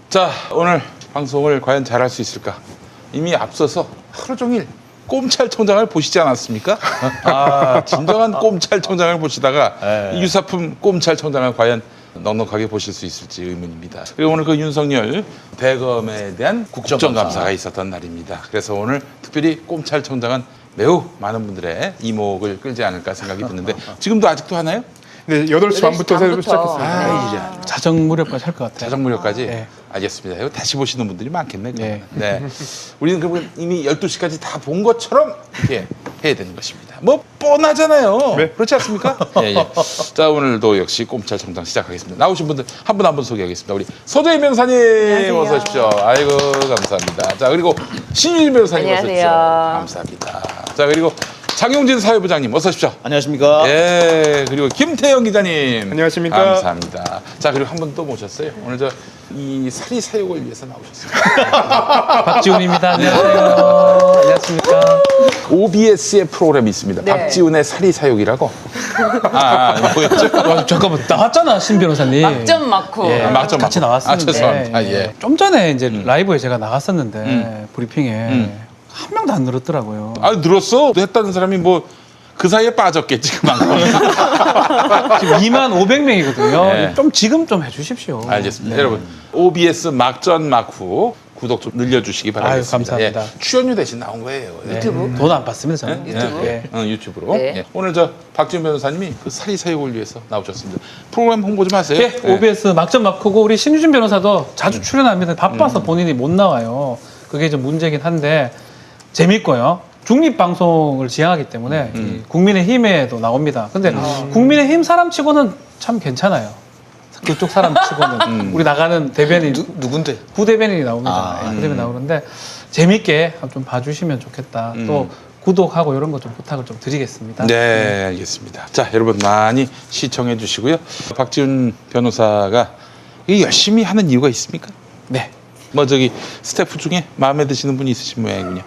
자, 오늘 방송을 과연 잘할 수 있을까? 이미 앞서서 하루 종일 꼼찰총장을 보시지 않았습니까? 아, 진정한 꼼찰총장을 보시다가 이 유사품 꼼찰총장을 과연 넉넉하게 보실 수 있을지 의문입니다. 그리고 오늘 그 윤석열 대검에 대한 국정감사가 있었던 날입니다. 그래서 오늘 특별히 꼼찰총장은 매우 많은 분들의 이목을 끌지 않을까 생각이 드는데 지금도 아직도 하나요? 네, 8시 반부터 새로 시작했어요. 아, 자정 무렵까지 할 것 같아요. 자정 무렵까지? 네. 알겠습니다. 이거 다시 보시는 분들이 많겠네. 네. 네. 우리는 그러면 이미 12시까지 다 본 것처럼 이렇게 해야 되는 것입니다. 뭐 뻔하잖아요. 네. 그렇지 않습니까? 예, 예. 자, 오늘도 역시 꼼찰총장 시작하겠습니다. 나오신 분들 한 분 한 분 소개하겠습니다. 우리 서도희 변호사님 안녕하세요. 어서 오십시오. 아이고 감사합니다. 자, 그리고 신유진 변호사님 어서 오십시오. 안녕하세요. 감사합니다. 자, 그리고 장용진 사회부장님 어서 오십시오. 안녕하십니까. 예, 그리고 김태형 기자님. 안녕하십니까. 감사합니다. 자, 그리고 한 분 또 모셨어요. 오늘 이 사리 사욕을 위해서 나오셨어요. 박지훈입니다. 안녕하세요. 안녕하십니까. OBS의 프로그램이 있습니다. 네. 박지훈의 사리 사욕이라고. 뭐였죠? 잠깐만 나왔잖아 신 변호사님. 막점 막후. 예, 막점 같이 막후. 나왔었는데. 아, 죄송합니다. 예. 좀 전에 이제 라이브에 제가 나갔었는데 브리핑에 한 명도 안 늘었더라고요. 아, 늘었어? 했다는 사람이 뭐 그 사이에 빠졌겠지, 그만큼. 지금 25,500명이거든요. 네. 좀 지금 좀 해주십시오. 알겠습니다. 네. 여러분, OBS 막전 막후 구독 좀 늘려주시기 바라겠습니다. 아유, 감사합니다. 예, 출연료 대신 나온 거예요. 네. 유튜브? 돈 안 받습니다 저는. 유튜브? 예. 유튜브로. 네. 예. 오늘 박지훈 변호사님이 그 사리 사욕을 위해서 나오셨습니다. 프로그램 홍보 좀 하세요. 예, OBS 막점 막후고 우리 신유진 변호사도 자주 출연합니다. 바빠서 본인이 못 나와요. 그게 좀 문제긴 한데 재밌고요. 중립방송을 지향하기 때문에 이 국민의힘에도 나옵니다. 근데 국민의힘 사람치고는 참 괜찮아요. 그쪽 사람치고는 우리 나가는 대변인 누군데? 부대변인이 나옵니다. 예, 부대변인 나오는데 재밌게 좀 봐주시면 좋겠다. 또 구독하고 이런 거 좀 부탁을 좀 드리겠습니다. 네, 알겠습니다. 자, 여러분 많이 시청해 주시고요. 박지훈 변호사가 이 열심히 하는 이유가 있습니까? 네. 뭐 스태프 중에 마음에 드시는 분이 있으신 모양이군요.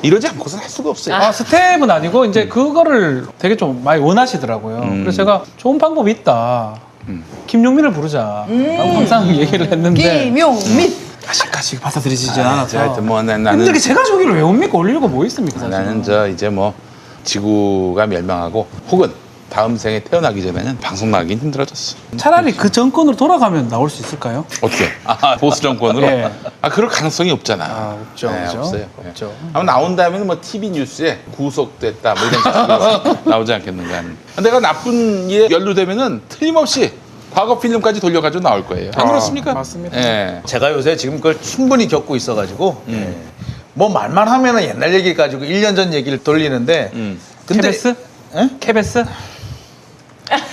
이러지 않고서는 할 수가 없어요. 아, 스텝은 아니고 이제 그거를 되게 좀 많이 원하시더라고요. 그래서 제가 좋은 방법이 있다. 김용민을 부르자. 라고 항상 얘기를 했는데 김용민. 아직까지 받아들이지 자, 않아서. 하여튼 뭐 나는 힘들게 제가 저기를 왜 옵니까? 올 이유가 뭐 있습니까? 사실. 나는 이제 뭐 지구가 멸망하고 혹은 다음 생에 태어나기 전에는 방송 나가긴 힘들어졌어. 차라리 그 정권으로 돌아가면 나올 수 있을까요? 어떻게? 아, 보수 정권으로? 예. 아, 그럴 가능성이 없잖아. 아, 없죠. 네, 그죠? 없어요. 없죠. 아마 나온 다음에는 뭐 TV 뉴스에 구속됐다 뭐 이런 식으로 나오지 않겠는가 하는. 내가 나쁜 일에 연루되면은 틀림없이 과거 필름까지 돌려가지고 나올 거예요. 안 그렇습니까? 맞습니다. 예. 제가 요새 지금 그걸 충분히 겪고 있어가지고 예. 뭐 말만 하면은 옛날 얘기 가지고 1년 전 얘기를 돌리는데 근데 케베스? 예? 케베스?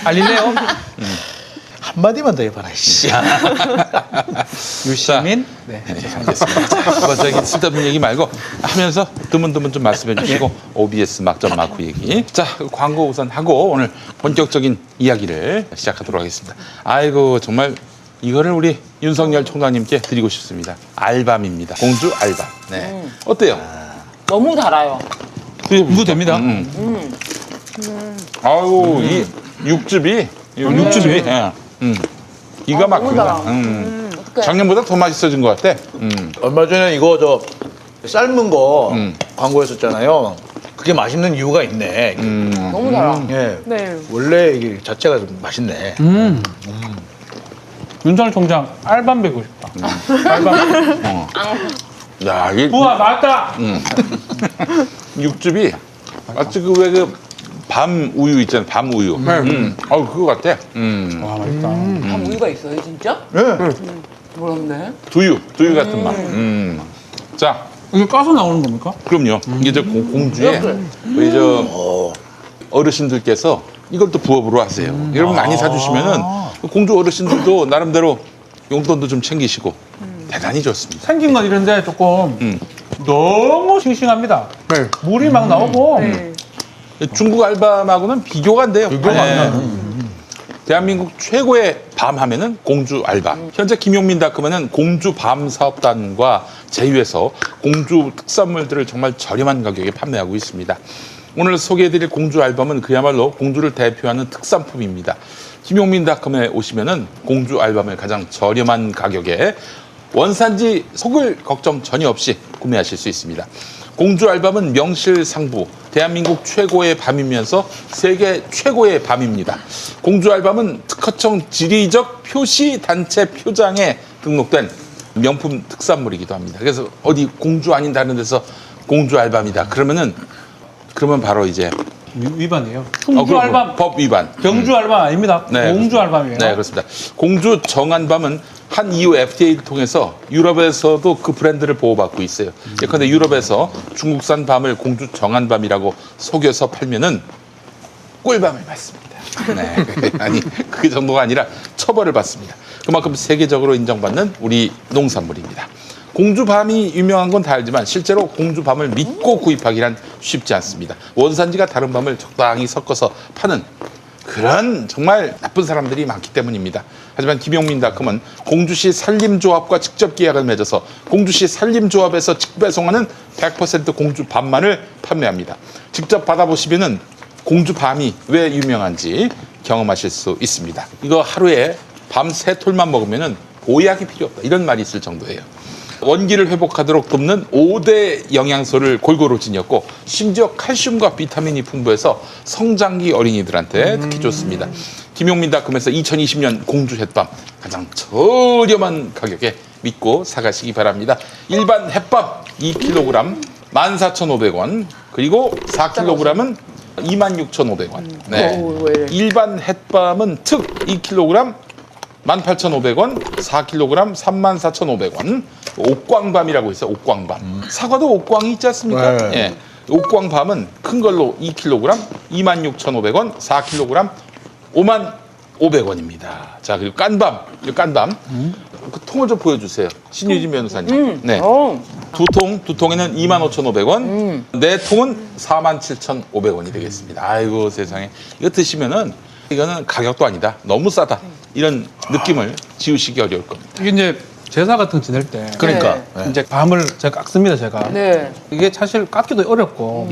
알릴래요? 한마디만 더 해봐라 씨. 유시민? 네. 알겠습니다. 자, 뭐 쓸데없는 얘기 말고 하면서 드문드문 좀 말씀해 주시고 OBS 막점 마크 얘기. 자, 광고 우선 하고 오늘 본격적인 이야기를 시작하도록 하겠습니다. 아이고 정말 이거를 우리 윤석열 총장님께 드리고 싶습니다. 알밤입니다. 공주 알밤. 네. 어때요? 너무 달아요. 이거 됩니다. 아이고 이 육즙이 육즙이? 예. 기가 너무 막힙니다. 달아. 어떡해. 작년보다 더 맛있어진 것 같아. 얼마 전에 이거 삶은 거 광고했었잖아요. 그게 맛있는 이유가 있네. 너무 달아. 예. 네. 원래 이게 자체가 좀 맛있네. 윤석열 총장 알밤 배고 싶다. 알밤. 야, 이 우와 맞다. 육즙이 마치 밤 우유 있잖아요. 밤 우유. 그거 같아. 와 맛있다. 아, 우유가 있어요, 진짜? 예. 몰랐네. 두유 같은 맛. 자, 이게 까서 나오는 겁니까? 그럼요. 이게 공주에 우리 어르신들께서 이걸 또 부업으로 하세요. 여러분 많이 사주시면은 공주 어르신들도 나름대로 용돈도 좀 챙기시고 대단히 좋습니다. 생긴 건 이런데 조금 너무 싱싱합니다. 네. 물이 막 나오고 중국 알밤하고는 비교가 안 돼요. 대한민국 최고의 밤 하면은 공주 알밤. 현재 김용민닷컴에는 공주 밤 사업단과 제휴해서 공주 특산물들을 정말 저렴한 가격에 판매하고 있습니다. 오늘 소개해드릴 공주 알밤은 그야말로 공주를 대표하는 특산품입니다. 김용민닷컴에 오시면은 공주 알밤을 가장 저렴한 가격에 원산지 속을 걱정 전혀 없이 구매하실 수 있습니다. 공주 알밤은 명실상부 대한민국 최고의 밤이면서 세계 최고의 밤입니다. 공주 알밤은 특허청 지리적 표시 단체 표장에 등록된 명품 특산물이기도 합니다. 그래서 어디 공주 아닌 다른 데서 공주 알밤이다 그러면 바로 이제 위반이에요. 충주 그럼 알밤, 법 위반. 경주 알밤 아닙니다. 네, 공주 알밤이에요. 네, 그렇습니다. 공주 정한밤은 한 EU FTA를 통해서 유럽에서도 그 브랜드를 보호받고 있어요. 예컨대 유럽에서 중국산 밤을 공주 정한밤이라고 속여서 팔면은 꿀밤을 받습니다. 네, 아니 그 정도가 아니라 처벌을 받습니다. 그만큼 세계적으로 인정받는 우리 농산물입니다. 공주밤이 유명한 건 다 알지만 실제로 공주밤을 믿고 구입하기란 쉽지 않습니다. 원산지가 다른 밤을 적당히 섞어서 파는 그런 정말 나쁜 사람들이 많기 때문입니다. 하지만 김용민닷컴은 공주시 산림조합과 직접 계약을 맺어서 공주시 산림조합에서 직배송하는 100% 공주밤만을 판매합니다. 직접 받아보시면은 공주밤이 왜 유명한지 경험하실 수 있습니다. 이거 하루에 밤 3톨만 먹으면은 보약이 필요 없다. 이런 말이 있을 정도예요. 원기를 회복하도록 돕는 5대 영양소를 골고루 지녔고 심지어 칼슘과 비타민이 풍부해서 성장기 어린이들한테 특히 좋습니다. 김용민닷컴에서 2020년 공주 햇밤 가장 저렴한 가격에 믿고 사가시기 바랍니다. 일반 햇밤 2kg 14,500원 그리고 4kg은 26,500원. 네. 오, 왜 이래. 일반 햇밤은 특 2kg 18,500원, 4kg 34,500원. 옥광밤이라고 있어요. 옥광밤. 사과도 옥광이 있지 않습니까? 네. 예. 옥광밤은 큰 걸로 2kg 26,500원, 4kg 55,500원입니다. 자, 그리고 깐밤. 이 깐밤. 그 통을 좀 보여주세요. 신유진 변호사님. 네. 두 통에는 25,500원, 네 통은 47,500원이 되겠습니다. 아이고 세상에. 이거 드시면은 이거는 가격도 아니다. 너무 싸다. 이런 느낌을 지우시기 어려울 겁니다. 이게 이제 제사 같은 거 지낼 때 그러니까 네. 네. 이제 밤을 제가 깎습니다, 제가. 네. 이게 사실 깎기도 어렵고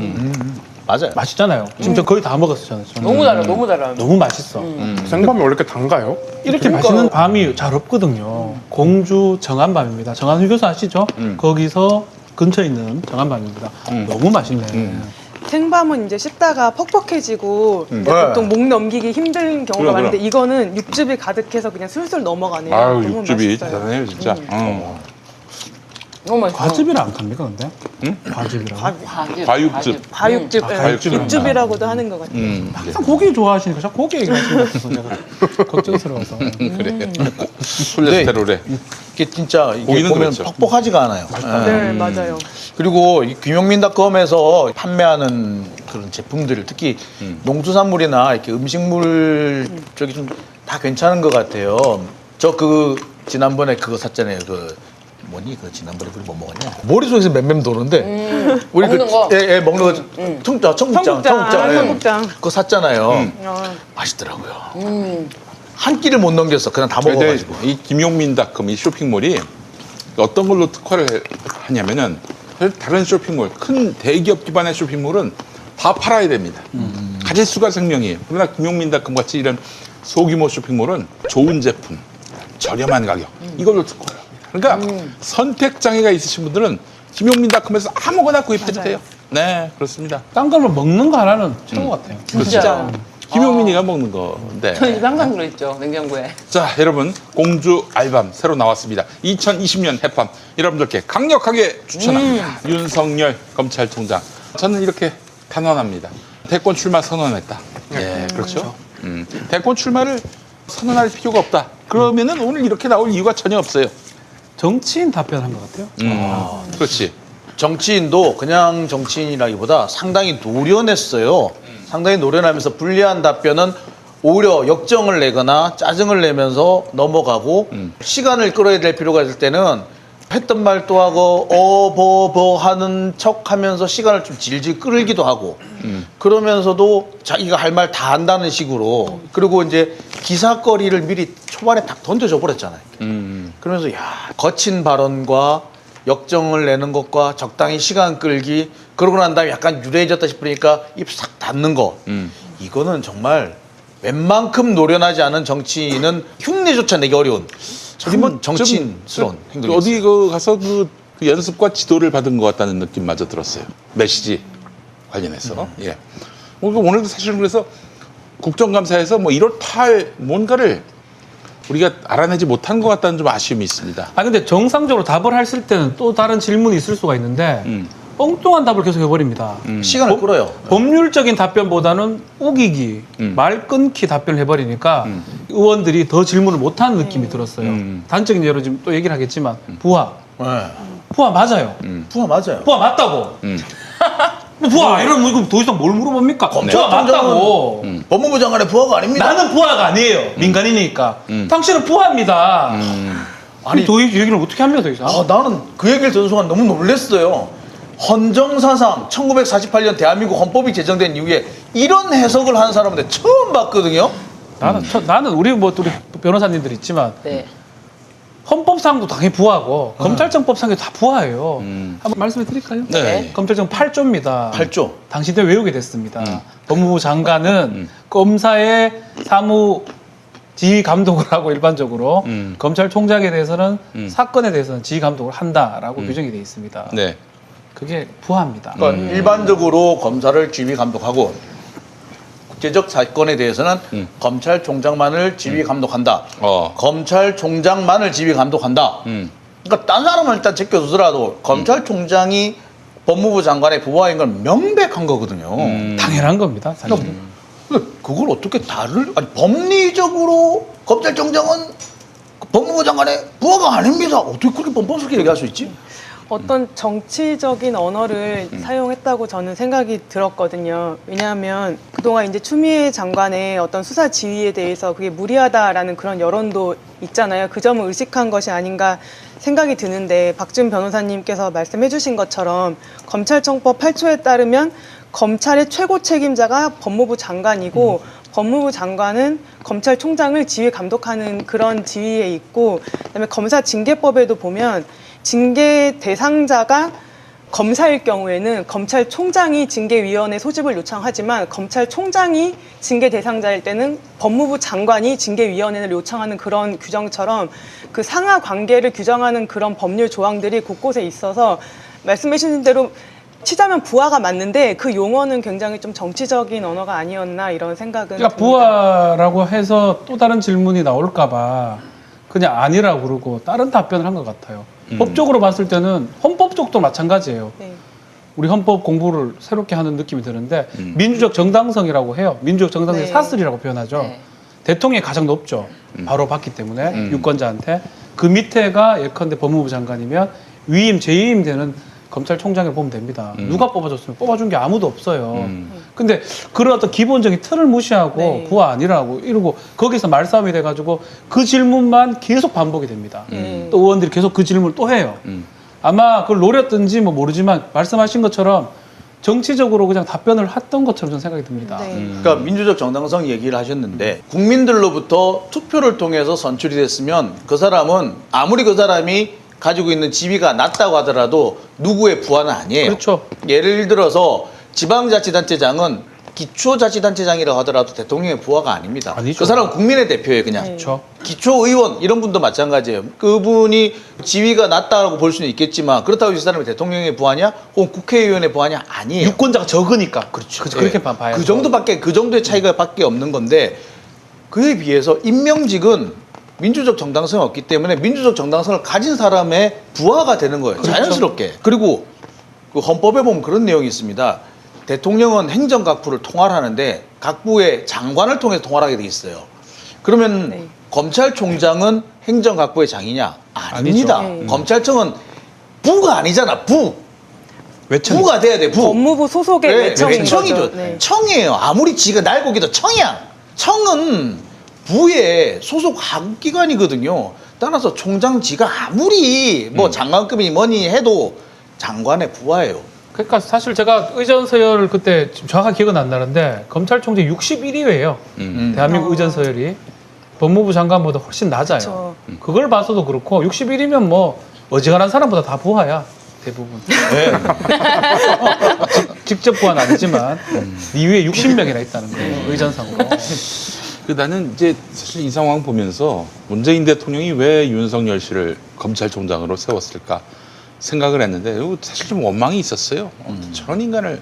맞아요. 맛있잖아요. 진짜 거의 다 먹었어요, 저는. 너무 달아, 너무 달아. 너무 맛있어. 생밤이 원래 이렇게 단가요? 이렇게 맛있는 밤이 잘 없거든요. 공주 정한밤입니다. 정한휴게소 아시죠? 거기서 근처에 있는 정한밤입니다. 너무 맛있네. 생밤은 이제 씹다가 퍽퍽해지고 이제 네. 보통 목 넘기기 힘든 경우가 그럼, 많은데 이거는 육즙이 가득해서 그냥 술술 넘어가네요. 아유, 너무 육즙이 맛있어요. 대단해요, 진짜. 너무 맛있어. 과즙이랑 안 갑니까, 근데? 과즙이랑. 과즙. 과육즙. 과육즙, 예. 과육즙이구나. 육즙이라고도 하는 것 같아요. 항상 고기 좋아하시니까 자꾸 고기 얘기하시는 것 같아서 제가 걱정스러워서. 그래. 콜레스테롤에. 이게 진짜 이게 고기는 보면 그렇죠. 퍽퍽하지가 않아요. 네, 맞아요. 그리고 이 김용민닷컴에서 판매하는 그런 제품들 특히 농수산물이나 이렇게 음식물 쪽이 좀 다 괜찮은 것 같아요. 저 그 지난번에 그거 샀잖아요. 그 뭐니 그 지난번에 우리 뭐 먹었냐? 머릿속에서 맴맴 도는데 우리 먹는 거. 예, 먹는 거 청국장 청국장. 예. 청국장. 그거 샀잖아요. 어, 맛있더라고요. 한 끼를 못 넘겼어. 그냥 다 근데 먹어가지고. 이 김용민닷컴 이 쇼핑몰이 어떤 걸로 특화를 하냐면은 사실 다른 쇼핑몰, 큰 대기업 기반의 쇼핑몰은 다 팔아야 됩니다. 가질 수가 생명이에요. 그러나 김용민닷컴 같이 이런 소규모 쇼핑몰은 좋은 제품, 저렴한 가격 이걸로 특화를 합니다. 그러니까 선택 장애가 있으신 분들은 김용민닷컴에서 아무거나 구입해도 돼요. 네, 그렇습니다. 딴 걸로 먹는 거 하나는 최고 같아요. 진짜. 김용민이가 먹는 건데. 저희 집에 항상 들어있죠, 냉장고에. 자, 여러분 공주 알밤 새로 나왔습니다. 2020년 햇밤 여러분들께 강력하게 추천합니다. 윤석열 검찰총장. 저는 이렇게 단언합니다. 대권 출마 선언했다. 예, 그렇죠. 대권 출마를 선언할 필요가 없다. 그러면은 오늘 이렇게 나올 이유가 전혀 없어요. 정치인 답변한 것 같아요. 그렇지. 정치인도 그냥 정치인이라기보다 상당히 노련했어요. 상당히 노련하면서 불리한 답변은 오히려 역정을 내거나 짜증을 내면서 넘어가고 시간을 끌어야 될 필요가 있을 때는 했던 말 또 하고 어버버 하는 척 하면서 시간을 좀 질질 끌기도 하고 그러면서도 자기가 할 말 다 한다는 식으로 그리고 이제 기사거리를 미리 초반에 딱 던져줘 버렸잖아요. 그러면서 야 거친 발언과 역정을 내는 것과 적당히 시간 끌기 그러고 난 다음에 약간 유래해졌다 싶으니까 입 싹 닫는 거 이거는 정말 웬만큼 노련하지 않은 정치인은 흉내조차 내기 어려운 참 정치인스러운 행동이었어요. 어디 가서 그 연습과 지도를 받은 것 같다는 느낌마저 들었어요. 메시지 관련해서. 예. 오늘도 사실은 그래서 국정감사에서 뭐 1월 8 뭔가를 우리가 알아내지 못한 것 같다는 좀 아쉬움이 있습니다. 아 근데 정상적으로 답을 했을 때는 또 다른 질문이 있을 수가 있는데 엉뚱한 답을 계속 해버립니다. 시간을 끌어요. 법률적인 답변보다는 우기기, 말 끊기 답변을 해버리니까 의원들이 더 질문을 못하는 느낌이 들었어요. 단적인 예로 지금 또 얘기를 하겠지만 부하. 네. 부하 맞아요. 부하 맞아요. 부하 맞다고. 뭐 부하 이러면 이거 더 이상 뭘 물어봅니까? 부하 검찰총장은 맞다고. 법무부 장관의 부하가 아닙니다. 나는 부하가 아니에요. 민간인이니까. 당신은 부하입니다. 아니 더 얘기를 어떻게 합니까 더 이상? 나는 그 얘기를 듣는 순간 너무 놀랐어요. 헌정사상 1948년 대한민국 헌법이 제정된 이후에 이런 해석을 하는 사람인데 처음 봤거든요. 나는 우리 변호사님들 있지만 네. 헌법상도 당연히 부하고 검찰청법상에도 다 부하예요. 한번 말씀해 드릴까요? 네. 검찰청 8조입니다. 8조. 당신들 외우게 됐습니다. 법무부 장관은 검사의 사무 지휘 감독을 하고 일반적으로 검찰총장에 대해서는 사건에 대해서는 지휘 감독을 한다라고 규정이 되어 있습니다. 네. 그게 부하입니다. 그러니까 일반적으로 검사를 지휘 감독하고 국제적 사건에 대해서는 검찰총장만을 지휘 감독한다. 검찰총장만을 지휘 감독한다. 그러니까 딴 사람은 일단 제껴두더라도 검찰총장이 법무부 장관의 부하인 건 명백한 거거든요. 당연한 겁니다. 사실. 근데 그걸 어떻게 아니 법리적으로 검찰총장은 법무부 장관의 부하가 아닙니다. 어떻게 그렇게 뻔뻔스럽게 얘기할 수 있지? 어떤 정치적인 언어를 사용했다고 저는 생각이 들었거든요. 왜냐하면 그동안 이제 추미애 장관의 어떤 수사 지휘에 대해서 그게 무리하다라는 그런 여론도 있잖아요. 그 점을 의식한 것이 아닌가 생각이 드는데 박준 변호사님께서 말씀해 주신 것처럼 검찰청법 8조에 따르면 검찰의 최고 책임자가 법무부 장관이고 법무부 장관은 검찰총장을 지휘 감독하는 그런 지위에 있고 그다음에 검사징계법에도 보면 징계 대상자가 검사일 경우에는 검찰총장이 징계위원회 소집을 요청하지만 검찰총장이 징계 대상자일 때는 법무부 장관이 징계위원회를 요청하는 그런 규정처럼 그 상하 관계를 규정하는 그런 법률 조항들이 곳곳에 있어서 말씀해 주신 대로 치자면 부하가 맞는데 그 용어는 굉장히 좀 정치적인 언어가 아니었나 이런 생각은 그러니까 듭니다. 부하라고 해서 또 다른 질문이 나올까봐 그냥 아니라고 그러고 다른 답변을 한 것 같아요. 법적으로 봤을 때는 헌법 쪽도 마찬가지예요. 네. 우리 헌법 공부를 새롭게 하는 느낌이 드는데 민주적 정당성이라고 해요. 민주적 정당성의 네. 사슬이라고 표현하죠. 네. 대통령이 가장 높죠. 바로 받기 때문에 유권자한테. 그 밑에가 예컨대 법무부 장관이면 위임, 재위임 되는 검찰총장을 보면 됩니다. 누가 뽑아줬으면 뽑아준 게 아무도 없어요. 근데 그런 어떤 기본적인 틀을 무시하고 네. 부하 아니라고 이러고 거기서 말싸움이 돼가지고 그 질문만 계속 반복이 됩니다. 또 의원들이 계속 그 질문을 또 해요. 아마 그걸 노렸든지 뭐 모르지만 말씀하신 것처럼 정치적으로 그냥 답변을 했던 것처럼 저는 생각이 듭니다. 네. 그러니까 민주적 정당성 얘기를 하셨는데 국민들로부터 투표를 통해서 선출이 됐으면 그 사람은 아무리 그 사람이 가지고 있는 지위가 낮다고 하더라도 누구의 부하는 아니에요. 그렇죠. 예를 들어서 지방자치단체장은 기초자치단체장이라고 하더라도 대통령의 부하가 아닙니다. 아니죠. 그 사람은 국민의 대표예요, 그냥. 그렇죠. 기초의원 이런 분도 마찬가지예요. 그분이 지위가 낮다고 볼 수는 있겠지만 그렇다고 이 사람이 대통령의 부하냐 혹은 국회의원의 부하냐 아니에요. 유권자가 적으니까. 그렇죠. 그렇게 봐야 그 정도밖에 그 정도의 차이가 밖에 없는 건데 그에 비해서 임명직은 민주적 정당성이 없기 때문에 민주적 정당성을 가진 사람의 부하가 되는 거예요. 그렇죠. 자연스럽게. 그리고 그 헌법에 보면 그런 내용이 있습니다. 대통령은 행정각부를 통할하는데 각부의 장관을 통해서 통할하게 돼 있어요. 그러면 네. 검찰총장은 행정각부의 장이냐? 아닙니다. 아니죠. 네. 검찰청은 부가 아니잖아. 외청. 부가 돼야 돼. 부. 법무부 소속의 외청인 외청이죠. 거죠. 네. 청이에요. 아무리 지가 날고 기도 청이야. 청은 부의 소속 하급기관이거든요. 따라서 총장지가 아무리 뭐 장관급이 뭐니 해도 장관의 부하예요. 그러니까 사실 제가 의전 서열을 그때 지금 정확하게 기억은 안 나는데 검찰총장 61위예요. 대한민국 의전 서열이 법무부 장관보다 훨씬 낮아요. 그쵸. 그걸 봐서도 그렇고 61이면 뭐 어지간한 사람보다 다 부하야 대부분. 네. 직접 부하는 아니지만 네 위에 60명이나 있다는 거예요. 의전상으로. 나는 이제 사실 이 상황 보면서 문재인 대통령이 왜 윤석열 씨를 검찰총장으로 세웠을까 생각을 했는데 사실 좀 원망이 있었어요. 저런 인간을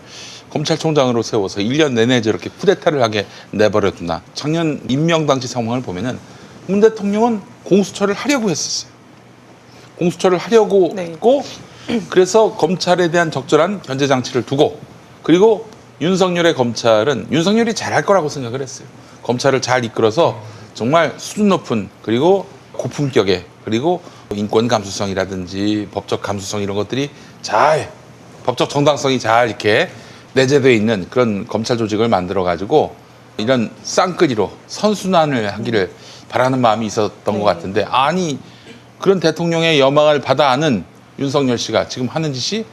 검찰총장으로 세워서 1년 내내 저렇게 쿠데타를 하게 내버려두나. 작년 임명 당시 상황을 보면은 문 대통령은 공수처를 하려고 했었어요. 공수처를 하려고 네. 했고 그래서 검찰에 대한 적절한 견제 장치를 두고 그리고 윤석열의 검찰은 윤석열이 잘할 거라고 생각을 했어요. 검찰을 잘 이끌어서 정말 수준 높은 그리고 고품격의 그리고 인권 감수성이라든지 법적 감수성 이런 것들이 잘 법적 정당성이 잘 이렇게 내재되어 있는 그런 검찰 조직을 만들어 가지고 이런 쌍끌이로 선순환을 하기를 바라는 마음이 있었던 것 같은데 아니 그런 대통령의 여망을 받아 안은 윤석열 씨가 지금 하는 짓이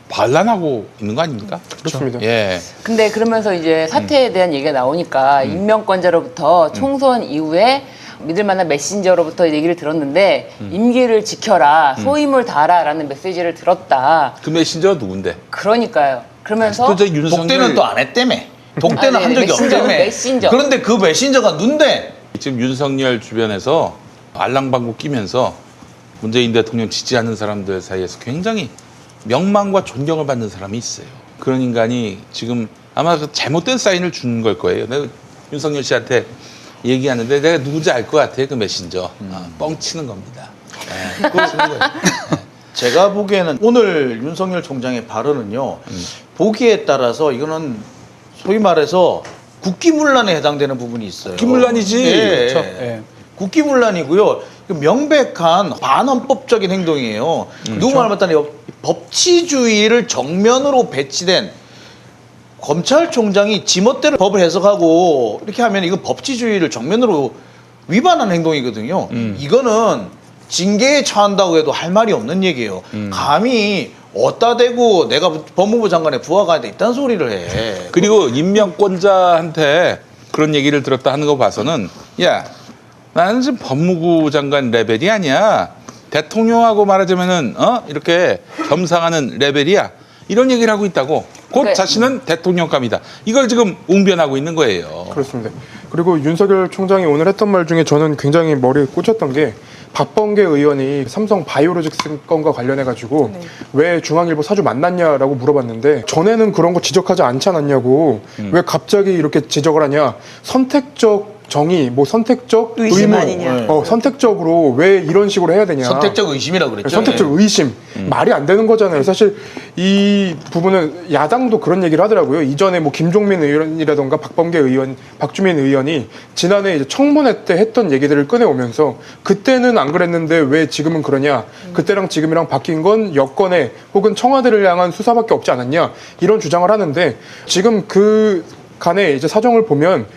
반란하고 있는 거 아닙니까? 그렇습니다. 예. 근데 그러면서 이제 사태에 대한 얘기가 나오니까 임명권자로부터 총선 이후에 믿을 만한 메신저로부터 얘기를 들었는데 임기를 지켜라, 소임을 다하라라는 메시지를 들었다. 그 메신저가 누군데? 그러니까요. 그러면서 또 저 윤석열 독대는 또 안 했다며. 독대는 아, 네, 한 적이 메신저, 없다며. 메신저. 그런데 그 메신저가 눈대. 지금 윤석열 주변에서 알랑방구 끼면서 문재인 대통령 지지하는 사람들 사이에서 굉장히 명망과 존경을 받는 사람이 있어요. 그런 인간이 지금 아마 그 잘못된 사인을 준 걸 거예요. 내가 윤석열 씨한테 얘기하는데 내가 누군지 알 것 같아 그 메신저. 뻥치는 겁니다. 네, 뻥치는 거예요. 제가 보기에는 오늘 윤석열 총장의 발언은요. 보기에 따라서 이거는 소위 말해서 국기문란에 해당되는 부분이 있어요. 국기문란이지. 예, 그렇죠. 예. 예. 국기문란이고요. 명백한 반헌법적인 행동이에요. 누구 말 못하는 법치주의를 정면으로 배치된 검찰총장이 지멋대로 법을 해석하고 이렇게 하면 이건 법치주의를 정면으로 위반한 행동이거든요. 이거는 징계에 처한다고 해도 할 말이 없는 얘기예요. 감히 어디다 대고 내가 법무부 장관의 부하가 있다는 소리를 해. 그리고 임명권자한테 그런 얘기를 들었다 하는 거 봐서는 야 나는 지금 법무부 장관 레벨이 아니야. 대통령하고 말하자면은 이렇게 겸상하는 레벨이야. 이런 얘기를 하고 있다고. 곧 네. 자신은 대통령감이다. 이걸 지금 웅변하고 있는 거예요. 그렇습니다. 그리고 윤석열 총장이 오늘 했던 말 중에 저는 굉장히 머리에 꽂혔던 게 박범계 의원이 삼성 바이오로직스 건과 관련해 가지고 왜 중앙일보 사주 만났냐라고 물어봤는데 전에는 그런 거 지적하지 않지 않았냐고 왜 갑자기 이렇게 지적을 하냐. 선택적 정의, 뭐 선택적 의심 의무, 아니냐. 선택적으로 왜 이런 식으로 해야 되냐. 선택적 의심이라고 그랬죠. 선택적 의심. 말이 안 되는 거잖아요. 사실 이 부분은 야당도 그런 얘기를 하더라고요. 이전에 뭐 김종민 의원이라던가 박범계 의원, 박주민 의원이 지난해 이제 청문회 때 했던 얘기들을 꺼내오면서 그때는 안 그랬는데 왜 지금은 그러냐. 그때랑 지금이랑 바뀐 건 여권에 혹은 청와대를 향한 수사밖에 없지 않았냐. 이런 주장을 하는데 지금 그 간에 이제 사정을 보면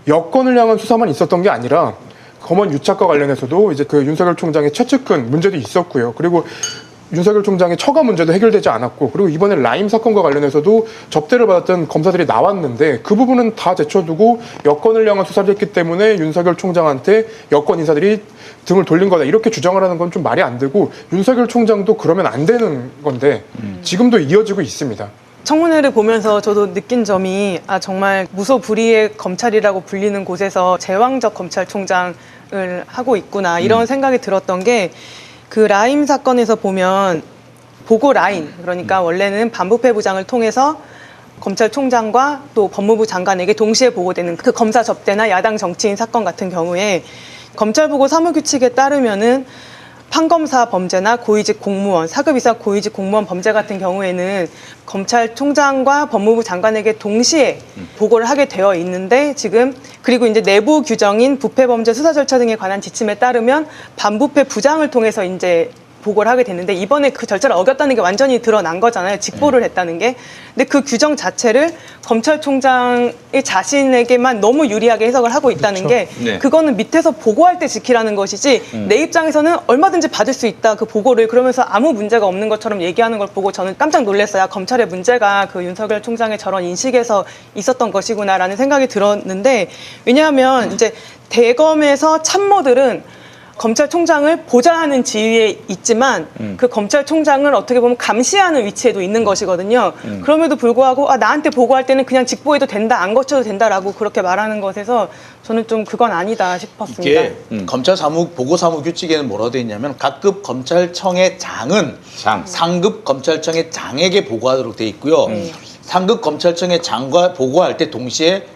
여권을 향한 수사만 있었던 게 아니라 검언 유착과 관련해서도 이제 그 윤석열 총장의 최측근 문제도 있었고요. 그리고 윤석열 총장의 처가 문제도 해결되지 않았고, 그리고 이번에 라임 사건과 관련해서도 접대를 받았던 검사들이 나왔는데 그 부분은 다 제쳐두고 여권을 향한 수사를 했기 때문에 윤석열 총장한테 여권 인사들이 등을 돌린 거다 이렇게 주장을 하는 건 좀 말이 안 되고 윤석열 총장도 그러면 안 되는 건데 지금도 이어지고 있습니다. 청문회를 보면서 저도 느낀 점이 정말 무소불위의 검찰이라고 불리는 곳에서 제왕적 검찰총장을 하고 있구나 이런 생각이 들었던 게 그 라임 사건에서 보면 보고 라인 그러니까 원래는 반부패 부장을 통해서 검찰총장과 또 법무부 장관에게 동시에 보고되는 그 검사 접대나 야당 정치인 사건 같은 경우에 검찰보고 사무규칙에 따르면은 판검사 범죄나 고위직 공무원, 사급 이상 고위직 공무원 범죄 같은 경우에는 검찰총장과 법무부 장관에게 동시에 보고를 하게 되어 있는데 지금 그리고 이제 내부 규정인 부패범죄 수사 절차 등에 관한 지침에 따르면 반부패 부장을 통해서 이제 보고를 하게 됐는데 이번에 그 절차를 어겼다는 게 완전히 드러난 거잖아요. 직보를 했다는 게. 근데 그 규정 자체를 검찰총장의 자신에게만 너무 유리하게 해석을 하고 있다는 게 네. 그거는 밑에서 보고할 때 지키라는 것이지 내 입장에서는 얼마든지 받을 수 있다. 그 보고를 그러면서 아무 문제가 없는 것처럼 얘기하는 걸 보고 저는 깜짝 놀랐어요. 검찰의 문제가 그 윤석열 총장의 저런 인식에서 있었던 것이구나라는 생각이 들었는데 왜냐하면 이제 대검에서 참모들은 검찰총장을 보좌하는 지위에 있지만 그 검찰총장을 어떻게 보면 감시하는 위치에도 있는 것이거든요. 그럼에도 불구하고 나한테 보고할 때는 그냥 직보해도 된다, 안 거쳐도 된다라고 그렇게 말하는 것에서 저는 좀 그건 아니다 싶었습니다. 이게 검찰 보고 사무 규칙에는 뭐라고 되어 있냐면 각급 검찰청의 장은 상급 검찰청의 장에게 보고하도록 되어 있고요. 상급 검찰청의 장과 보고할 때 동시에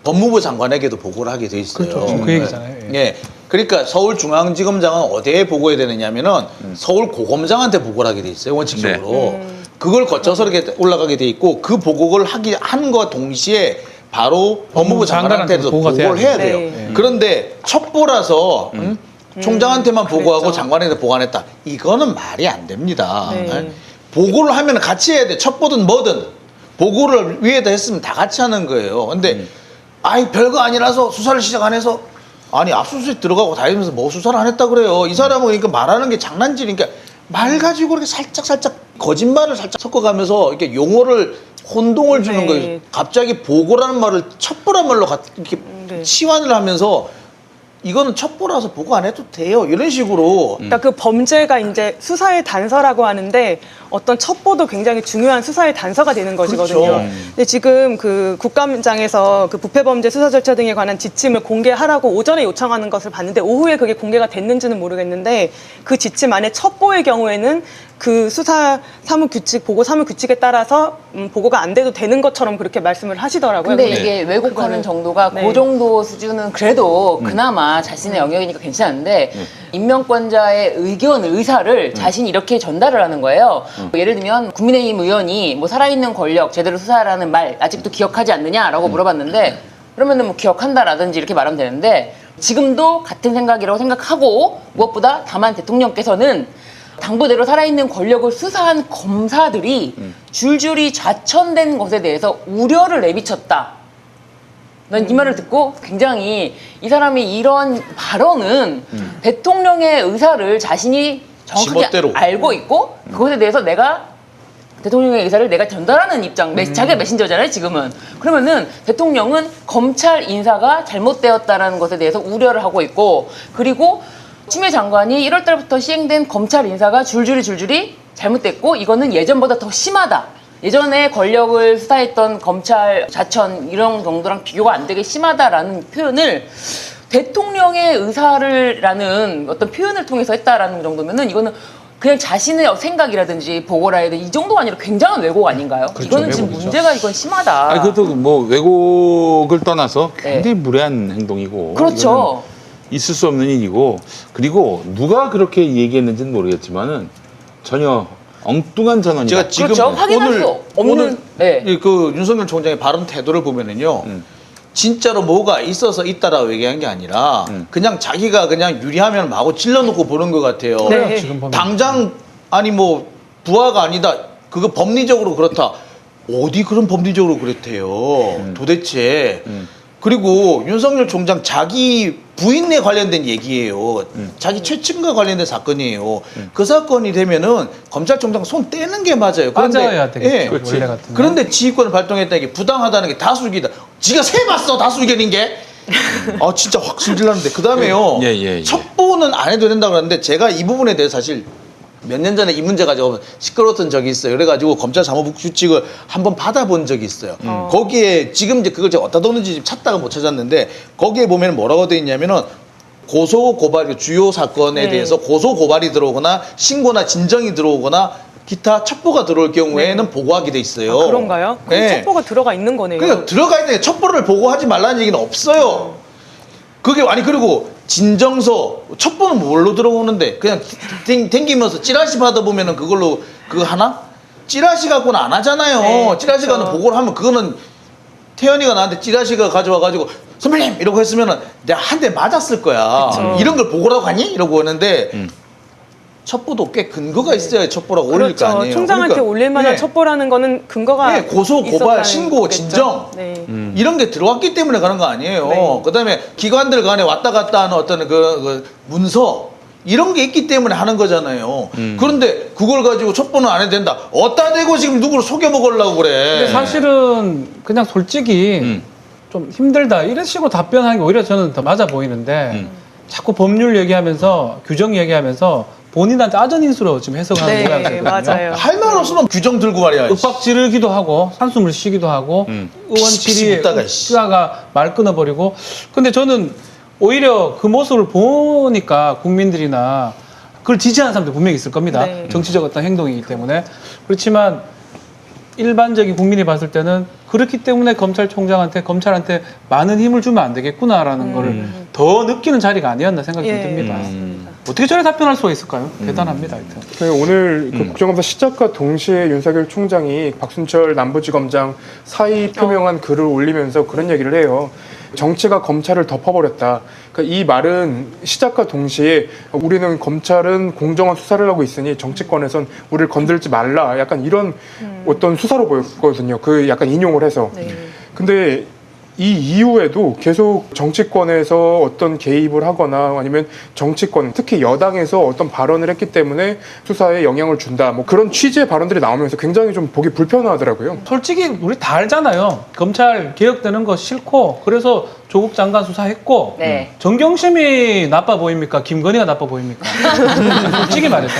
법무부 장관에게도 보고를 하게 돼 있어요. 그렇죠. 그 얘기잖아요. 예. 예. 그러니까 서울중앙지검장은 어디에 보고해야 되느냐면은 서울 고검장한테 보고를 하게 돼 있어요. 원칙적으로. 그걸 거쳐서 이렇게 올라가게 돼 있고 그 보고를 한과 동시에 바로 법무부 장관한테도 보고를 해야 돼요. 네. 그런데 첩보라서 총장한테만 보고하고 장관한테 보고 안 했다. 이거는 말이 안 됩니다. 네. 예? 보고를 하면 같이 해야 돼. 첩보든 뭐든. 보고를 위에다 했으면 다 같이 하는 거예요. 근데 아이 별거 아니라서 수사를 시작 안 해서 아니 압수수색 들어가고 다니면서 뭐 수사를 안 했다 그래요. 이 사람은 그러니까 말하는 게 장난질이니까 말 가지고 이렇게 살짝 거짓말을 살짝 섞어가면서 이렇게 용어를 혼동을 주는 네. 거예요. 갑자기 보고라는 말을 첩보란 말로 이렇게 네. 치환을 하면서 이거는 첩보라서 보고 안 해도 돼요. 이런 식으로 그러니까 그 범죄가 이제 수사의 단서라고 하는데 어떤 첩보도 굉장히 중요한 수사의 단서가 되는 것이거든요. 그렇죠. 근데 지금 그 국감장에서 그 부패범죄 수사 절차 등에 관한 지침을 공개하라고 오전에 요청하는 것을 봤는데 오후에 그게 공개가 됐는지는 모르겠는데 그 지침 안에 첩보의 경우에는 그 수사 사무 규칙, 보고 사무 규칙에 따라서 보고가 안 돼도 되는 것처럼 그렇게 말씀을 하시더라고요. 근데 이게 왜곡하는 정도가 네. 그 정도 수준은 그래도 그나마 자신의 영역이니까 괜찮은데 임명권자의 의견, 의사를 자신이 이렇게 전달을 하는 거예요. 예를 들면 국민의힘 의원이 뭐 살아있는 권력 제대로 수사하라는 말 아직도 기억하지 않느냐라고 물어봤는데 그러면은 뭐 기억한다라든지 이렇게 말하면 되는데 지금도 같은 생각이라고 생각하고 무엇보다 다만 대통령께서는 당부대로 살아있는 권력을 수사한 검사들이 줄줄이 좌천된 것에 대해서 우려를 내비쳤다. 난 이 말을 듣고 굉장히 이 사람이 이런 발언은 대통령의 의사를 자신이 정확하게 지멋대로. 알고 있고 그것에 대해서 내가 대통령의 의사를 내가 전달하는 입장, 자기가 메신저잖아요, 지금은. 그러면은 대통령은 검찰 인사가 잘못되었다는 것에 대해서 우려를 하고 있고 그리고 추미애 장관이 1월 달부터 시행된 검찰 인사가 줄줄이 잘못됐고 이거는 예전보다 더 심하다. 예전에 권력을 수사했던 검찰 자천 이런 정도랑 비교가 안 되게 심하다라는 표현을 대통령의 의사를라는 어떤 표현을 통해서 했다라는 정도면은 이거는 그냥 자신의 생각이라든지 보고라 해야 이 정도가 아니라 굉장한 왜곡 아닌가요? 그렇죠, 이거는 지금 왜곡이죠. 문제가 이건 심하다. 아니 그것도 뭐 왜곡을 떠나서 굉장히 무례한 행동이고 그렇죠. 이거는 있을 수 없는 일이고 그리고 누가 그렇게 얘기했는지는 모르겠지만은 전혀 엉뚱한 전언이다. 제가 지금 그렇죠. 확인할 수 없는. 네. 그 윤석열 총장의 발언 태도를 보면은요. 진짜로 뭐가 있어서 있다라고 얘기한 게 아니라 그냥 자기가 그냥 유리하면 마구 찔러놓고 보는 것 같아요. 네. 지금 보면. 당장 아니 뭐 부하가 아니다. 그거 법리적으로 그렇다. 어디 그런 법리적으로 그랬대요. 도대체. 그리고 윤석열 총장 자기 부인에 관련된 얘기예요. 자기 최측과 관련된 사건이에요. 그 사건이 되면은 검찰총장 손 떼는 게 맞아요. 빠져야 되겠죠. 그렇지. 원래 같은. 그런데 지휘권을 발동했다는 게 부당하다는 게 다수의견이다. 지가 세봤어 다수의견인 게. 아 진짜 확 승질나는데 그 다음에요. 예. 첩보는 안 해도 된다고 그러는데 제가 이 부분에 대해서 사실 몇 년 전에 이 문제 가지고 시끄러웠던 적이 있어요. 그래가지고 검찰 사무국 규칙을 한번 받아본 적이 있어요. 거기에 지금 이제 그걸 제가 어디다 뒀는지 찾다가 못 찾았는데 거기에 보면 뭐라고 돼 있냐면은 고소 고발 주요 사건에 네. 대해서 고소 고발이 들어오거나 신고나 진정이 들어오거나 기타 첩보가 들어올 경우에는 보고하게 돼 있어요. 그런가요? 그 네. 첩보가 들어가 있는 거네요. 그러니까 들어가 있는 게 첩보를 보고하지 말라는 얘기는 없어요. 그게 아니 그리고 진정서 첩보는 뭘로 들어오는데 그냥 댕기면서 찌라시 받아보면은 그걸로 그거 하나? 찌라시 갖고는 안 하잖아요. 네, 찌라시 갖고 그렇죠. 보고를 하면 그거는 태연이가 나한테 찌라시가 가져와가지고 선배님 이러고 했으면은 내가 한 대 맞았을 거야. 그쵸. 이런 걸 보고라고 하니? 이러고 하는데 첩보도 꽤 근거가 있어야 첩보라고 올릴 거 그렇죠. 아니에요. 총장한테 그러니까, 올릴 만한 네. 첩보라는 거는 근거가 네, 고소, 고발, 있었다는 신고, 거겠죠. 진정. 네. 이런 게 들어왔기 때문에 그런 거 아니에요. 네. 그다음에 기관들 간에 왔다 갔다 하는 어떤 그 문서 이런 게 있기 때문에 하는 거잖아요. 그런데 그걸 가지고 첩보는 안 해도 된다. 어디다 대고 지금 누구를 속여 먹으려고 그래. 근데 사실은 그냥 솔직히 좀 힘들다 이런 식으로 답변하는 게 오히려 저는 더 맞아 보이는데 자꾸 법률 얘기하면서 규정 얘기하면서 본인한테 아전인수로 지금 해석하는 네, 모양이거든요. 맞아요. 할 말 없으면 규정 들고 말이야. 윽박 지르기도 하고 한숨을 쉬기도 하고 의원 질의에 웃다가, 웃다가 말 끊어버리고. 근데 저는 오히려 그 모습을 보니까 국민들이나 그걸 지지하는 사람들 분명히 있을 겁니다. 네. 정치적 어떤 행동이기 때문에. 그렇지만 일반적인 국민이 봤을 때는 그렇기 때문에 검찰한테 많은 힘을 주면 안 되겠구나라는 거를 더 느끼는 자리가 아니었나 생각이 좀 듭니다. 맞습니다. 어떻게 저래 답변할 수가 있을까요? 대단합니다. 하여튼. 오늘 그 국정감사 시작과 동시에 윤석열 총장이 박순철 남부지검장 사의 표명한 글을 올리면서 그런 얘기를 해요. 정치가 검찰을 덮어버렸다. 그러니까 이 말은 시작과 동시에 우리는 검찰은 공정한 수사를 하고 있으니 정치권에선 우리를 건들지 말라. 약간 이런 어떤 수사로 보였거든요. 그 약간 인용을 해서. 네. 근데 이 이후에도 계속 정치권에서 어떤 개입을 하거나 아니면 정치권, 특히 여당에서 어떤 발언을 했기 때문에 수사에 영향을 준다. 뭐 그런 취지의 발언들이 나오면서 굉장히 좀 보기 불편하더라고요. 솔직히 우리 다 알잖아요. 검찰 개혁되는 거 싫고 그래서 조국 장관 수사했고 네. 정경심이 나빠 보입니까? 김건희가 나빠 보입니까? 솔직히 말해서.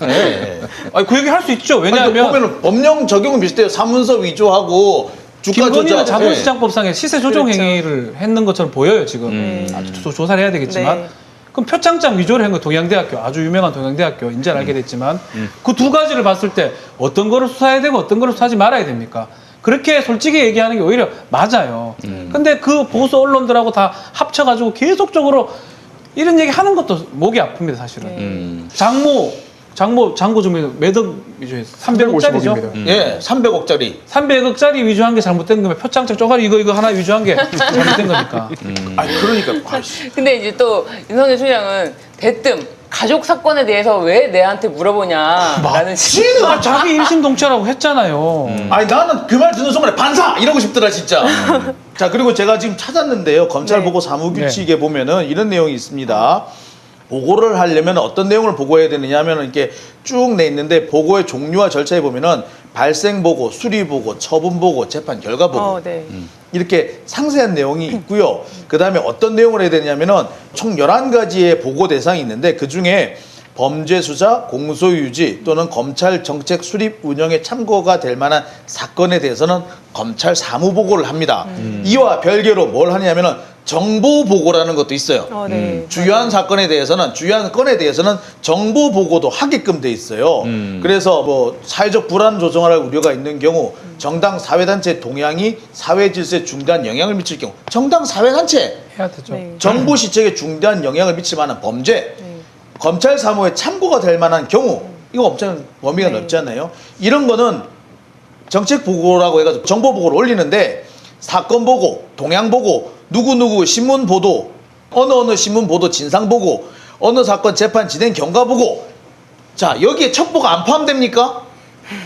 네. 아니, 그 얘기 할 수 있죠. 아니, 왜냐하면 보면은 법령 적용은 비슷해요. 사문서 위조하고 주가 김건희는 조작. 자본시장법상에 시세 조정 그렇죠. 행위를 했는 것처럼 보여요 지금. 조사를 해야 되겠지만. 네. 그럼 표창장 위조를 한 거 동양대학교, 아주 유명한 동양대학교 이제 알게 됐지만 그 두 가지를 봤을 때 어떤 거를 수사해야 되고 어떤 거를 수사하지 말아야 됩니까? 그렇게 솔직히 얘기하는 게 오히려 맞아요. 근데 그 보수 언론들하고 다 합쳐가지고 계속적으로 이런 얘기 하는 것도 목이 아픕니다 사실은. 장고 주면 매덕 위조해서 300억짜리죠. 350억입니다. 예, 300억짜리. 300억짜리 위조한 게 잘못된 거면 표창장 쪼가리 이거 하나 위조한 게 잘못된 거니까. 아니 그러니까 근데 이제 또 윤석열 총장은 대뜸 가족 사건에 대해서 왜 내한테 물어보냐라는 식으로 아, 자기 일심 동체라고 했잖아요. 아니 나는 그 말 듣는 순간에 반사 이러고 싶더라 진짜. 자 그리고 제가 지금 찾았는데요. 검찰 네. 보고 사무규칙에 보면은 이런 내용이 있습니다. 보고를 하려면 어떤 내용을 보고해야 되느냐 하면 이렇게 쭉 내 있는데 보고의 종류와 절차에 보면은 발생 보고, 수리 보고, 처분 보고, 재판 결과 보고 네. 이렇게 상세한 내용이 있고요. 그다음에 어떤 내용을 해야 되냐면은 총 11가지의 보고 대상이 있는데 그중에 범죄 수사, 공소유지 또는 검찰 정책 수립 운영에 참고가 될 만한 사건에 대해서는 검찰 사무 보고를 합니다. 이와 별개로 뭘 하냐면은 정보 보고라는 것도 있어요. 네. 주요한 사건에 대해서는 주요한 건에 대해서는 정보 보고도 하게끔 돼 있어요. 그래서 뭐 사회적 불안 조성할 우려가 있는 경우 정당 사회단체 동향이 사회 질서에 중대한 영향을 미칠 경우 정당 사회단체 해야 되죠. 네. 정부 시책에 중대한 영향을 미칠 만한 범죄 검찰 사무에 참고가 될 만한 경우 이거 엄청 범위가 넓잖아요. 이런 거는 정책 보고라고 해가지고 정보 보고를 올리는데 사건 보고, 동향 보고, 누구누구 신문 보도, 어느 신문 보도 진상 보고, 어느 사건 재판 진행 경과 보고. 자 여기에 첩보가 안 포함됩니까?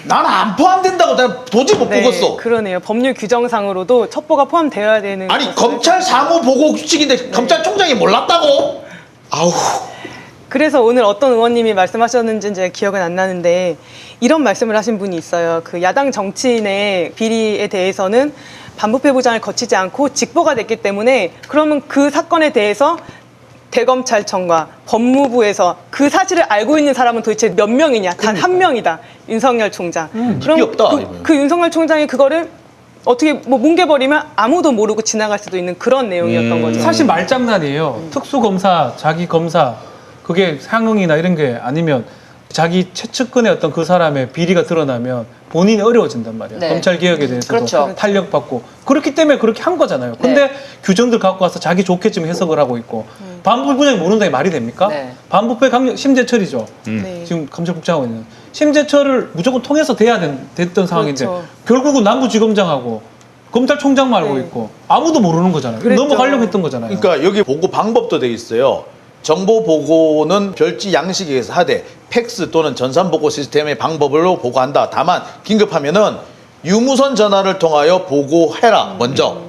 나는 안 포함된다고 난 도저히 못 보겠어. 그러네요. 법률 규정상으로도 첩보가 포함되어야 되는. 아니 것을 검찰 사무 보고 규칙인데 검찰총장이 몰랐다고? 아우. 그래서 오늘 어떤 의원님이 말씀하셨는지 제가 기억은 안 나는데 이런 말씀을 하신 분이 있어요. 그 야당 정치인의 비리에 대해서는 반부패 보장을 거치지 않고 직보가 됐기 때문에 그러면 그 사건에 대해서 대검찰청과 법무부에서 그 사실을 알고 있는 사람은 도대체 몇 명이냐? 단 한 명이다. 윤석열 총장. 귀엽다, 그 윤석열 총장이 그거를 어떻게 뭐 뭉개버리면 아무도 모르고 지나갈 수도 있는 그런 내용이었던 거죠. 사실 말장난이에요. 특수검사, 자기 검사 그게 상응이나 이런 게 아니면 자기 최측근의 어떤 그 사람의 비리가 드러나면 본인이 어려워진단 말이에요. 네. 검찰 개혁에 대해서도 그렇죠. 탄력받고 그렇기 때문에 그렇게 한 거잖아요. 근데 네. 규정들 갖고 와서 자기 좋게 지금 해석을 하고 있고 반부패 분야이 모른다 이 말이 됩니까? 네. 반부패 강력 심재철이죠. 네. 지금 검찰국장하고 있는 심재철을 무조건 통해서 됐던 상황인데 그렇죠. 결국은 남부지검장하고 검찰총장만 알고 네. 있고 아무도 모르는 거잖아요. 그랬죠. 넘어가려고 했던 거잖아요. 그러니까 여기 보고 방법도 돼 있어요. 정보 보고는 별지 양식에 의해서 하되 팩스 또는 전산 보고 시스템의 방법으로 보고한다. 다만 긴급하면은 유무선 전화를 통하여 보고해라. 먼저.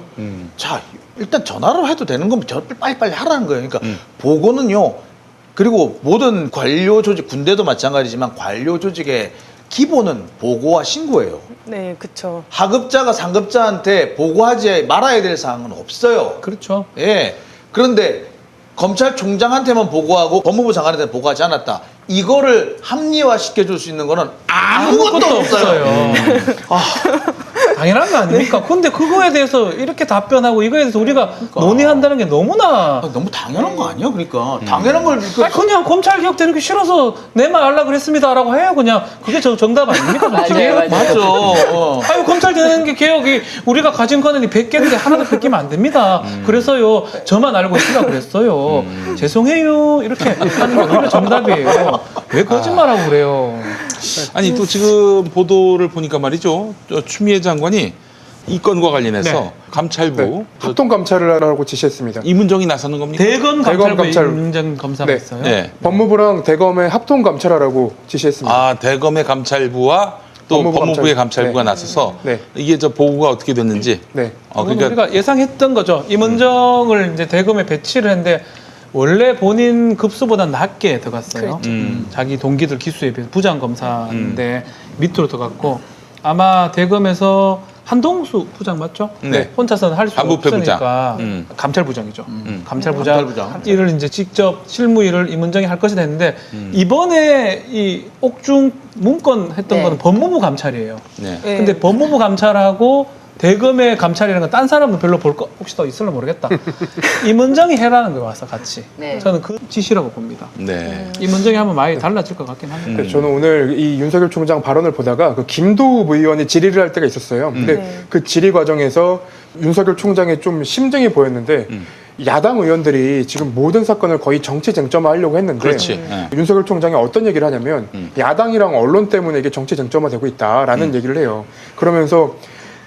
자 일단 전화로 해도 되는 거면 빨리빨리 하라는 거예요. 그러니까 보고는요. 그리고 모든 관료 조직 군대도 마찬가지지만 관료 조직의 기본은 보고와 신고예요. 네, 그렇죠. 하급자가 상급자한테 보고하지 말아야 될 사항은 없어요. 그렇죠. 예. 그런데 검찰총장한테만 보고하고 법무부 장관한테 보고하지 않았다. 이거를 합리화시켜줄 수 있는 거는 아무것도 없어요. 당연한 거 아닙니까? 근데 그거에 대해서 이렇게 답변하고 이거에 대해서 우리가 논의한다는 게 너무나 너무 당연한 거 아니야? 그러니까 당연한 걸 아니, 그냥 검찰 개혁 되는 게 싫어서 내 말 하려고 그랬습니다라고 해요. 그냥 그게 정답 아닙니까? 솔직히. 맞아요. 맞아. 아유 검찰 되는 게 개혁이 우리가 가진 권한이 100개인데 하나도 뺏기면 안 됩니다. 그래서요 저만 알고 있으라 그랬어요. 죄송해요 이렇게 하는 게 오히려 정답이에요. 왜 거짓말하고 그래요? 아니 또 지금 보도를 보니까 말이죠. 추미애 장관이 이 건과 관련해서 네. 감찰부 네. 합동 감찰을 하라고 지시했습니다. 이문정이 나서는 겁니까? 대검 대검 감찰부에 감찰. 임정 검사가 네. 있어요. 네. 법무부랑 대검의 합동 감찰하라고 지시했습니다. 아 대검의 감찰부와 또 법무부 법무부의 감찰. 감찰부가 나서서 네. 이게 저 보고가 어떻게 됐는지. 네. 그건 우리가 예상했던 거죠. 임은정을 이제 대검에 배치를 했는데 원래 본인 급수보다 낮게 들어갔어요. 자기 동기들 기수에 비해서 부장 검사인데 밑으로 들어갔고 아마 대검에서 한동수 부장 맞죠? 네. 혼자서는 할 수 반부패 없으니까 부장. 감찰부장이죠. 감찰부장. 감찰부장 일을 이제 직접 실무 일을 임은정이 할 것이다 했는데 이번에 이 옥중 문건 했던 네. 거는 법무부 감찰이에요. 네. 네. 근데 법무부 감찰하고 대검의 감찰이라는 건 딴 사람은 별로 볼 거 혹시 더 있을지 모르겠다. 임은정이 해라는 거예요 와서 같이. 네. 저는 그 지시라고 봅니다. 네. 임은정이 하면 많이 달라질 것 같긴 합니다. 네, 저는 오늘 이 윤석열 총장 발언을 보다가 그 김도우 의원이 질의를 할 때가 있었어요. 근데 네. 그 질의 과정에서 윤석열 총장의 좀 심증이 보였는데 야당 의원들이 지금 모든 사건을 거의 정치 쟁점화하려고 했는데 그렇지. 네. 윤석열 총장이 어떤 얘기를 하냐면 야당이랑 언론 때문에 이게 정치 쟁점화되고 있다라는 얘기를 해요. 그러면서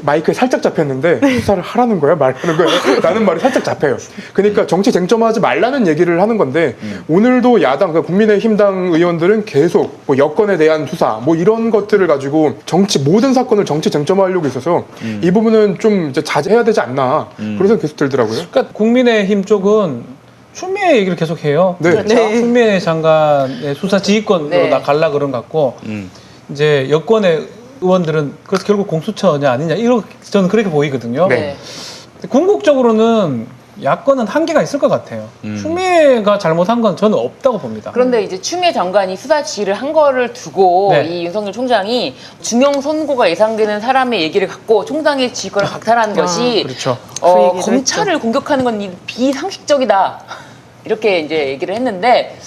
마이크에 살짝 잡혔는데 수사를 하라는 거야? 말하는 거야? 라는 말이 살짝 잡혀요. 그러니까 정치 쟁점화하지 말라는 얘기를 하는 건데 오늘도 야당, 그러니까 국민의힘당 의원들은 계속 뭐 여권에 대한 수사 뭐 이런 것들을 가지고 모든 사건을 정치 쟁점화하려고 있어서 이 부분은 좀 이제 자제해야 되지 않나 그런 생각이 계속 들더라고요. 그러니까 국민의힘 쪽은 추미애 얘기를 계속 해요. 네. 그렇죠. 네. 추미애 장관의 수사 지휘권으로 네. 나 갈라 그런 것 같고 이제 여권의 의원들은 그래서 결국 공수처냐 아니냐 이렇게 저는 그렇게 보이거든요. 네. 궁극적으로는 야권은 한계가 있을 것 같아요. 추미애가 잘못한 건 저는 없다고 봅니다. 그런데 이제 추미애 장관이 수사 지휘를 한 거를 두고 네. 이 윤석열 총장이 중형 선고가 예상되는 사람의 얘기를 갖고 총장의 지휘권을 박탈하는 것이 그렇죠. 그 얘기를 검찰을 공격하는 건 비상식적이다 이렇게 이제 얘기를 했는데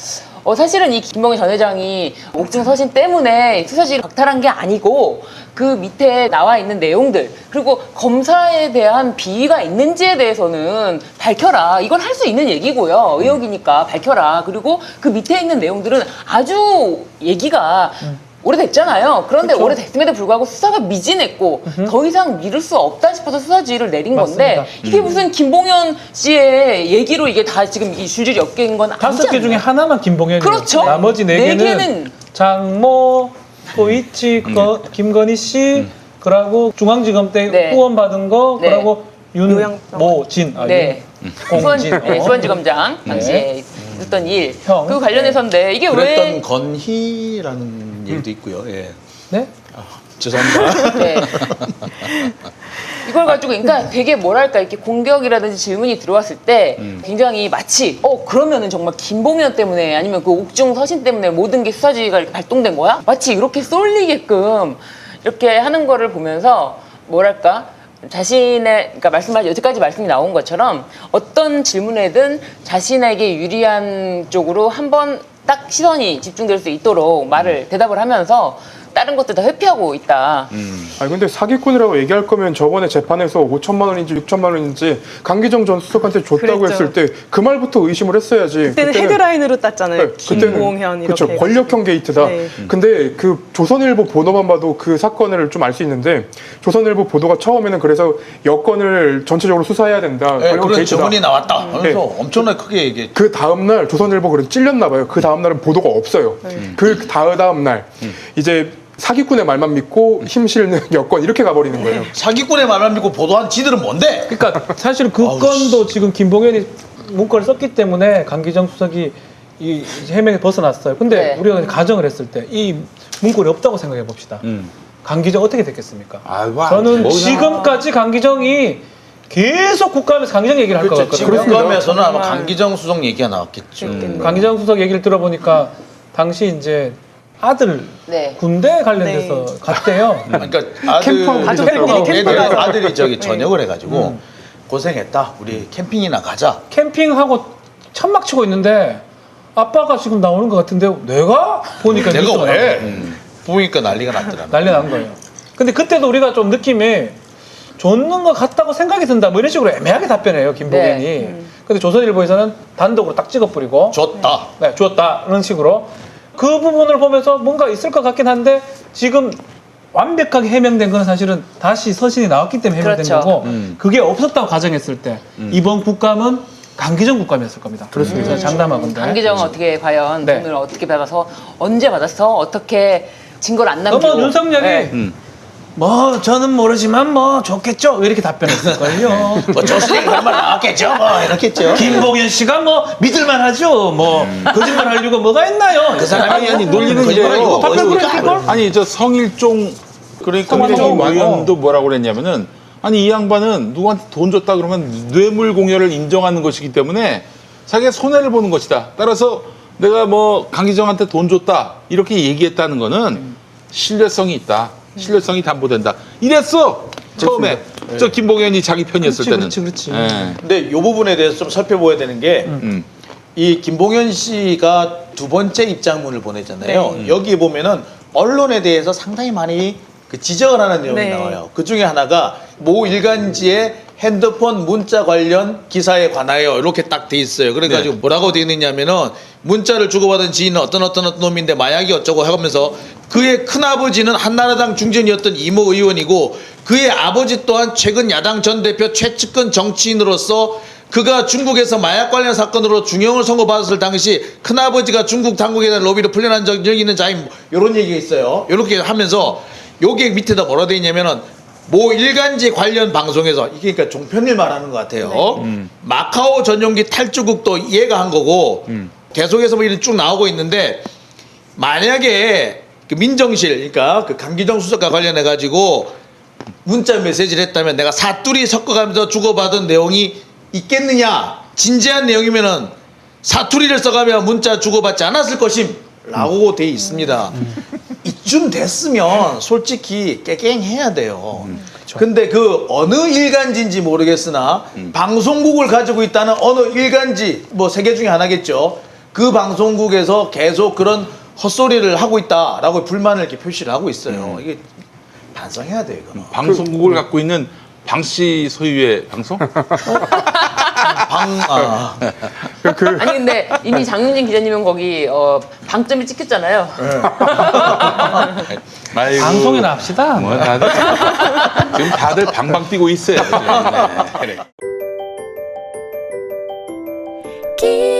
사실은 이 김봉희 전 회장이 옥중 서신 때문에 수사지휘를 박탈한 게 아니고 그 밑에 나와 있는 내용들 그리고 검사에 대한 비위가 있는지에 대해서는 밝혀라. 이건 할 수 있는 얘기고요. 의혹이니까 밝혀라. 그리고 그 밑에 있는 내용들은 아주 얘기가 오래됐잖아요. 그런데 그렇죠. 오래됐음에도 불구하고 수사가 미진했고 더 이상 미룰 수 없다 싶어서 수사지휘를 내린 건데 맞습니다. 이게 무슨 김봉현 씨의 얘기로 이게 다 지금 이 줄줄이 엮인 건 아니지 5개 중에 않나요? 하나만 김봉현이에요. 그렇죠. 나머지 네 4개는 개는 장모, 소이치, 김건희 씨, 그러고 중앙지검 때 네. 후원 받은 거, 네. 그러고 윤모진, 네. 공진, 수원지검장 당시에 있었던 일. 형. 그 관련해서인데 이게 그랬던 왜 건희라는 얘기도 있고요. 예. 네? 죄송합니다. 네. 이걸 가지고 그러니까 되게 뭐랄까 이렇게 공격이라든지 질문이 들어왔을 때 굉장히 마치 그러면은 정말 김봉현 때문에 아니면 그 옥중 서신 때문에 모든 게 수사지휘가 이렇게 발동된 거야? 마치 이렇게 쏠리게끔 이렇게 하는 거를 보면서 뭐랄까 자신의 그러니까 여태까지 말씀이 나온 것처럼 어떤 질문에든 자신에게 유리한 쪽으로 한번 딱 시선이 집중될 수 있도록 대답을 하면서 다른 것들 다 회피하고 있다. 아니 근데 사기꾼이라고 얘기할 거면 저번에 재판에서 5천만 원인지 6천만 원인지 강기정 전 수석한테 줬다고 그랬죠. 했을 때 그 말부터 의심을 했어야지. 그때는 헤드라인으로 땄잖아요. 네, 김봉현 이렇게. 그렇죠. 권력형 게이트다. 네. 근데 그 조선일보 보도만 봐도 그 사건을 좀 알 수 있는데 조선일보 보도가 처음에는 그래서 여권을 전체적으로 수사해야 된다. 예, 권력 그런 게이트다. 증언이 나왔다 하면서 네. 엄청나게 크게 얘기했죠. 그 다음날 조선일보 그래 찔렸나 봐요. 그 다음날은 보도가 없어요. 그 다음날 이제 사기꾼의 말만 믿고 힘 실는 여권 이렇게 가버리는 거예요. 사기꾼의 말만 믿고 보도한 지들은 뭔데? 그러니까 사실 그 건도 지금 김봉현이 문건을 썼기 때문에 강기정 수석이 이 해명에 벗어났어요. 근데 네. 우리가 가정을 했을 때 이 문건이 없다고 생각해 봅시다. 강기정 어떻게 됐겠습니까? 아, 와, 저는 뭐 지금까지 강기정이 계속 국감에서 강기정 얘기를 할 것 그렇죠. 같거든요. 지금 국감에서는 아마 정말. 강기정 수석 얘기가 나왔겠죠. 그랬겠네요. 강기정 수석 얘기를 들어보니까 당시 이제 아들 네. 군대 관련돼서 갔대요. 그러니까 아들 가족들끼리 캠프 애들, 가서. 아들이 저기 전역을 해가지고 고생했다. 우리 캠핑이나 가자. 캠핑하고 천막 치고 있는데 아빠가 지금 나오는 것 같은데 내가 보니까 내가 뉴스가 왜? 나와요. 보니까 난리가 났더라. 난리 난 거예요. 근데 그때도 우리가 좀 느낌이 줬는 것 같다고 생각이 든다. 뭐 이런 식으로 애매하게 답변해요, 김보gen이. 네. 근데 조선일보에서는 단독으로 딱 찍어뿌리고 줬다. 네, 줬다. 이런 식으로. 그 부분을 보면서 뭔가 있을 것 같긴 한데 지금 완벽하게 해명된 건 사실은 다시 서신이 나왔기 때문에 해명된 그렇죠. 거고 그게 없었다고 가정했을 때 이번 국감은 강기정 국감이었을 겁니다. 그렇습니다. 장담하건데. 강기정은 어떻게 과연 네. 돈을 어떻게 받아서 언제 받았어? 어떻게 증거를 안 남기고? 어머 윤석열이 네. 뭐 저는 모르지만 뭐 좋겠죠 이렇게 답변했을걸요. 뭐 줬으니까 그런 말 나왔겠죠. 뭐 이렇겠죠. 김보gen 씨가 뭐 믿을만하죠. 뭐 거짓말 하려고 뭐가 있나요? 그 사람이 아니 논리는 이래요. 답변 아니 저 성일종 그러니까 국민의힘 성일종 의원도 뭐라고 그랬냐면은 아니 이 양반은 누구한테 돈 줬다 그러면 뇌물 공여를 인정하는 것이기 때문에 자기가 손해를 보는 것이다. 따라서 내가 뭐 강기정한테 돈 줬다 이렇게 얘기했다는 거는 신뢰성이 있다. 신뢰성이 담보된다. 이랬어 처음에 저 김보gen이 자기 편이었을 때는. 그렇지. 예. 근데 이 부분에 대해서 좀 살펴봐야 되는 게 이 김봉현 씨가 두 번째 입장문을 보냈잖아요. 여기 보면은 언론에 대해서 상당히 많이 그 지적을 하는 내용이 네. 나와요. 그 중에 하나가 모 일간지의 핸드폰 문자 관련 기사에 관하여 이렇게 딱 돼 있어요. 그래가지고 뭐라고 돼 있느냐면은 문자를 주고받은 지인은 어떤 놈인데 마약이 어쩌고 하면서 그의 큰아버지는 한나라당 중진이었던 이모 의원이고 그의 아버지 또한 최근 야당 전 대표 최측근 정치인으로서 그가 중국에서 마약 관련 사건으로 중형을 선고받았을 당시 큰아버지가 중국 당국에 대한 로비로 풀려난 적이 있는 자인 이런 얘기가 있어요. 이렇게 하면서 여기 밑에다 뭐라 돼 있냐면은 모 일간지 관련 방송에서 이게 그러니까 종편일 말하는 것 같아요. 마카오 전용기 탈주국도 얘가 한 거고 계속해서 뭐 이렇게 쭉 나오고 있는데 만약에 그 민정실 그러니까 그 강기정 수석과 관련해 가지고 문자 메시지를 했다면 내가 사투리 섞어가면서 주고받은 내용이 있겠느냐? 진지한 내용이면은 사투리를 써가며 문자 주고받지 않았을 것임라고 돼 있습니다. 이쯤 됐으면 솔직히 깨갱해야 돼요. 근데 그 어느 일간지인지 모르겠으나 방송국을 가지고 있다는 어느 일간지 뭐 세 개 중에 하나겠죠. 그 방송국에서 계속 그런 헛소리를 하고 있다라고 불만을 이렇게 표시를 하고 있어요. 이게 반성해야 돼요. 이거. 방송국을 갖고 있는 방 씨 소유의 방송? 아니 근데 이미 장윤진 기자님은 거기 방점이 찍혔잖아요. 아이고, 방송이나 합시다. 뭐 다들 지금 다들 방방 뛰고 있어요. 네, 그래. 길